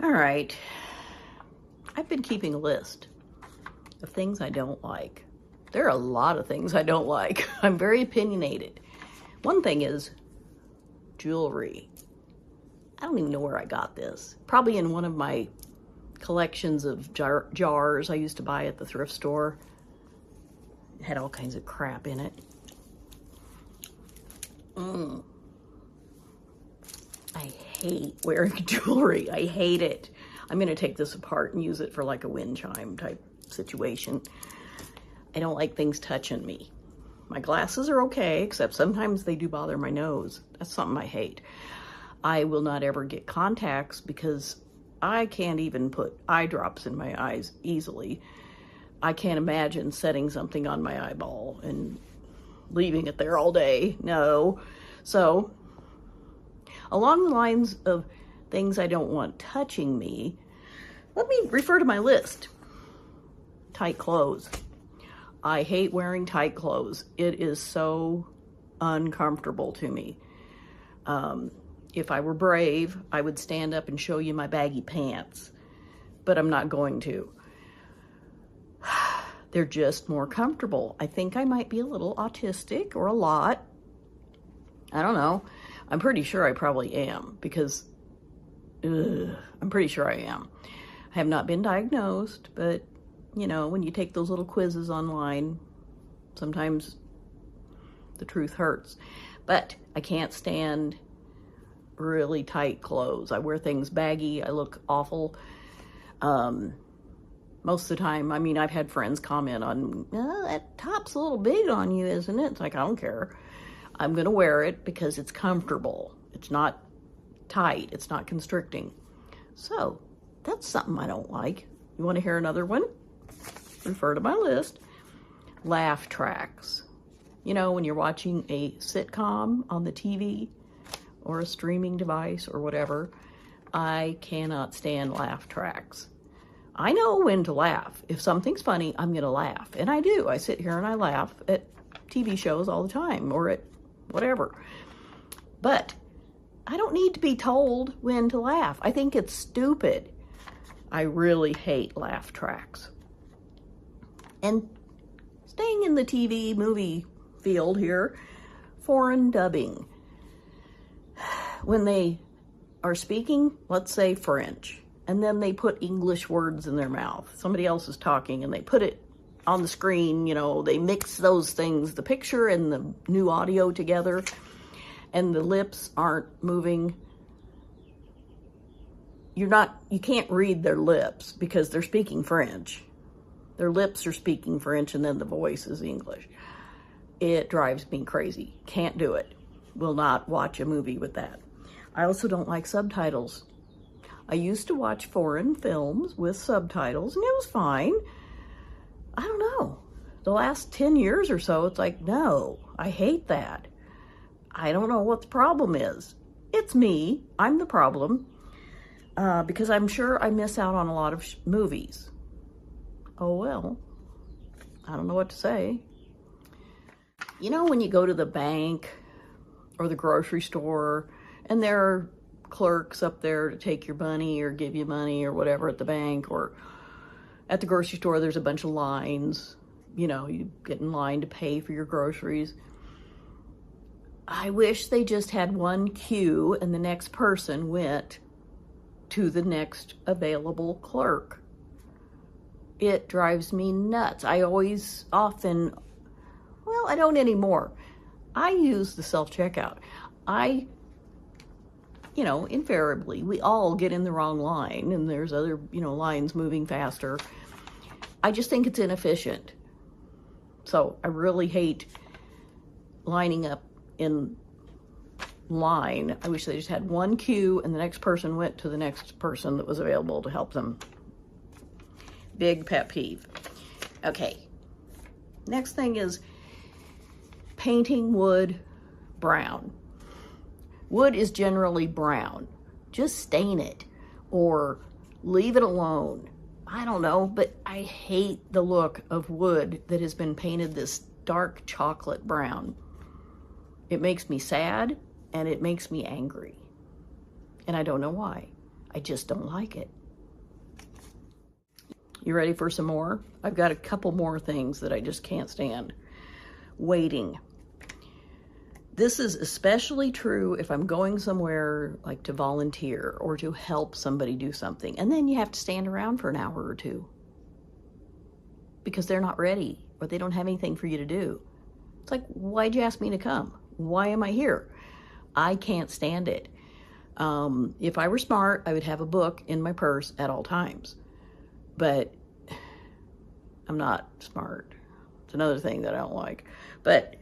All right, I've been keeping a list of things I don't like. There are a lot of things I don't like. I'm very opinionated. One thing is jewelry. I don't even know where I got this. Probably in one of my collections of jars I used to buy at the thrift store. It had all kinds of crap in it. I hate wearing jewelry. I hate it. I'm going to take this apart and use it for like a wind chime type situation. I don't like things touching me. My glasses are okay, except sometimes they do bother my nose. That's something I hate. I will not ever get contacts because I can't even put eye drops in my eyes easily. I can't imagine setting something on my eyeball and leaving it there all day. No. So, along the lines of things I don't want touching me, let me refer to my list. Tight clothes. I hate wearing tight clothes. It is so uncomfortable to me. If I were brave, I would stand up and show you my baggy pants, but I'm not going to. They're just more comfortable. I think I might be a little autistic or a lot. I don't know. I'm pretty sure I probably am because I'm pretty sure I am. I have not been diagnosed, but you know, when you take those little quizzes online, sometimes the truth hurts. But I can't stand really tight clothes. I wear things baggy. I look awful. Most of the time, I mean, I've had friends comment on, that top's a little big on you, isn't it? It's like, I don't care. I'm going to wear it because it's comfortable. It's not tight. It's not constricting. So that's something I don't like. You want to hear another one? Refer to my list. Laugh tracks. You know, when you're watching a sitcom on the TV or a streaming device or whatever, I cannot stand laugh tracks. I know when to laugh. If something's funny, I'm going to laugh. And I do. I sit here and I laugh at TV shows all the time or at whatever. But I don't need to be told when to laugh. I think it's stupid. I really hate laugh tracks. And staying in the TV movie field here, foreign dubbing. When they are speaking, let's say French, and then they put English words in their mouth. Somebody else is talking and they put it on the screen, you know, they mix those things, the picture and the new audio together, and the lips aren't moving. You can't read their lips because they're speaking French. Their lips are speaking French and then the voice is English. It drives me crazy. Can't do it. Will not watch a movie with that. I also don't like subtitles. I used to watch foreign films with subtitles and it was fine. I don't know. The last 10 years or so, it's like, no, I hate that. I don't know what the problem is. It's me. I'm the problem. Because I'm sure I miss out on a lot of movies. Oh, well, I don't know what to say. You know, when you go to the bank or the grocery store and there are clerks up there to take your money or give you money or whatever at the bank, or at the grocery store, there's a bunch of lines. You know, you get in line to pay for your groceries. I wish they just had one queue and the next person went to the next available clerk. It drives me nuts. I don't anymore. I use the self-checkout. Invariably, we all get in the wrong line and there's other, lines moving faster. I just think it's inefficient. So I really hate lining up in line. I wish they just had one queue and the next person went to the next person that was available to help them. Big pet peeve. Okay. Next thing is painting wood brown. Wood is generally brown. Just stain it or leave it alone. I don't know, but I hate the look of wood that has been painted this dark chocolate brown. It makes me sad and it makes me angry. And I don't know why. I just don't like it. You ready for some more? I've got a couple more things that I just can't stand. Waiting. This is especially true if I'm going somewhere like to volunteer or to help somebody do something. And then you have to stand around for an hour or two because they're not ready or they don't have anything for you to do. It's like, why'd you ask me to come? Why am I here? I can't stand it. If I were smart, I would have a book in my purse at all times. But I'm not smart. It's another thing that I don't like. But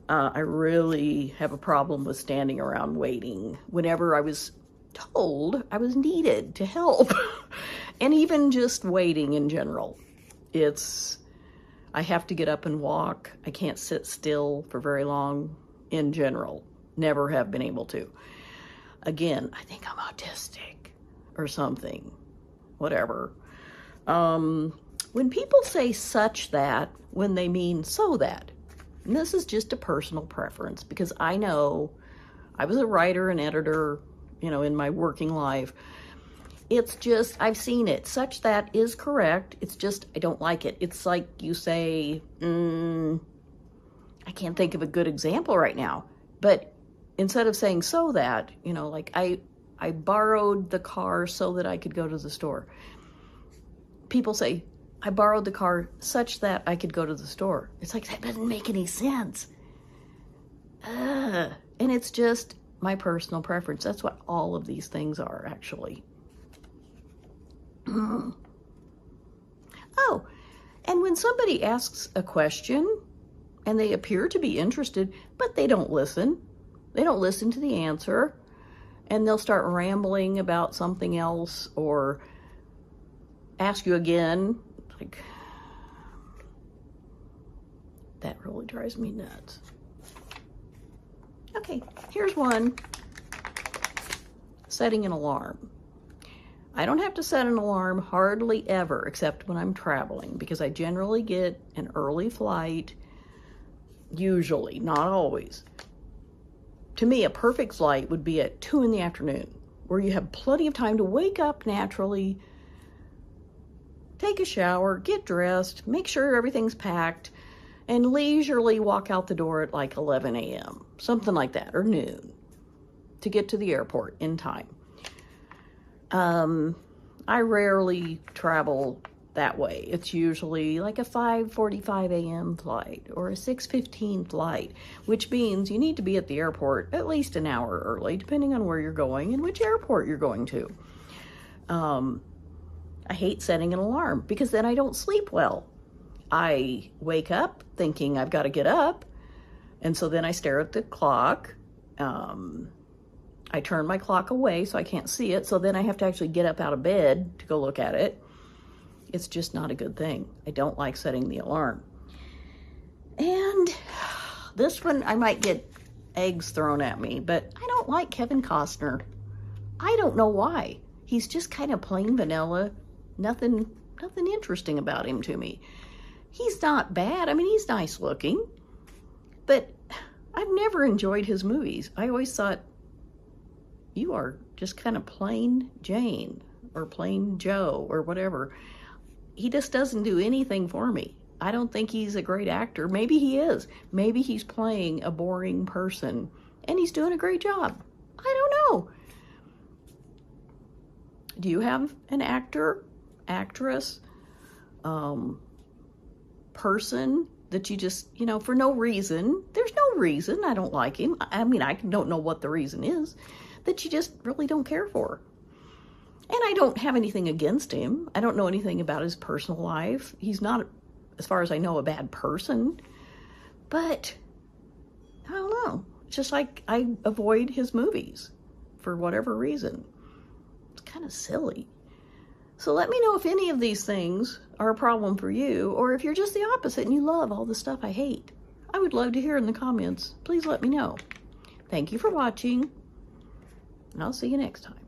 I really have a problem with standing around waiting whenever I was told I was needed to help. And even just waiting in general. I have to get up and walk. I can't sit still for very long in general. Never have been able to. Again, I think I'm autistic or something. Whatever. When people say such that, when they mean so that, and this is just a personal preference because I know I was a writer and editor, in my working life. It's just, I've seen it. Such that is correct. It's just, I don't like it. It's like you say, I can't think of a good example right now, but instead of saying so that, like I borrowed the car so that I could go to the store. People say, I borrowed the car such that I could go to the store. It's like, that doesn't make any sense. And it's just my personal preference. That's what all of these things are, actually. Oh, and when somebody asks a question and they appear to be interested, but they don't listen to the answer, and they'll start rambling about something else or ask you again. Like, that really drives me nuts. Okay, here's one. Setting an alarm. I don't have to set an alarm hardly ever, except when I'm traveling, because I generally get an early flight, usually, not always. To me, a perfect flight would be at 2 in the afternoon, where you have plenty of time to wake up naturally, take a shower, get dressed, make sure everything's packed, and leisurely walk out the door at like 11 a.m., something like that, or noon, to get to the airport in time. I rarely travel that way. It's usually like a 5:45 a.m. flight or a 6:15 flight, which means you need to be at the airport at least an hour early, depending on where you're going and which airport you're going to. I hate setting an alarm because then I don't sleep well. I wake up thinking I've got to get up, and so then I stare at the clock. I turn my clock away so I can't see it, so then I have to actually get up out of bed to go look at it. It's just not a good thing. I don't like setting the alarm. And this one, I might get eggs thrown at me, but I don't like Kevin Costner. I don't know why. He's just kind of plain vanilla. Nothing interesting about him to me. He's not bad. I mean, he's nice looking, but I've never enjoyed his movies. I always thought, you are just kind of plain Jane or plain Joe or whatever. He just doesn't do anything for me. I don't think he's a great actor. Maybe he is. Maybe he's playing a boring person and he's doing a great job. I don't know. Do you have an actor, actress, person that you just, for no reason, there's no reason I don't like him. I mean, I don't know what the reason is, that you just really don't care for. And I don't have anything against him. I don't know anything about his personal life. He's not, as far as I know, a bad person. But, I don't know. It's just like I avoid his movies for whatever reason. It's kind of silly. So let me know if any of these things are a problem for you, or if you're just the opposite and you love all the stuff I hate. I would love to hear in the comments. Please let me know. Thank you for watching, and I'll see you next time.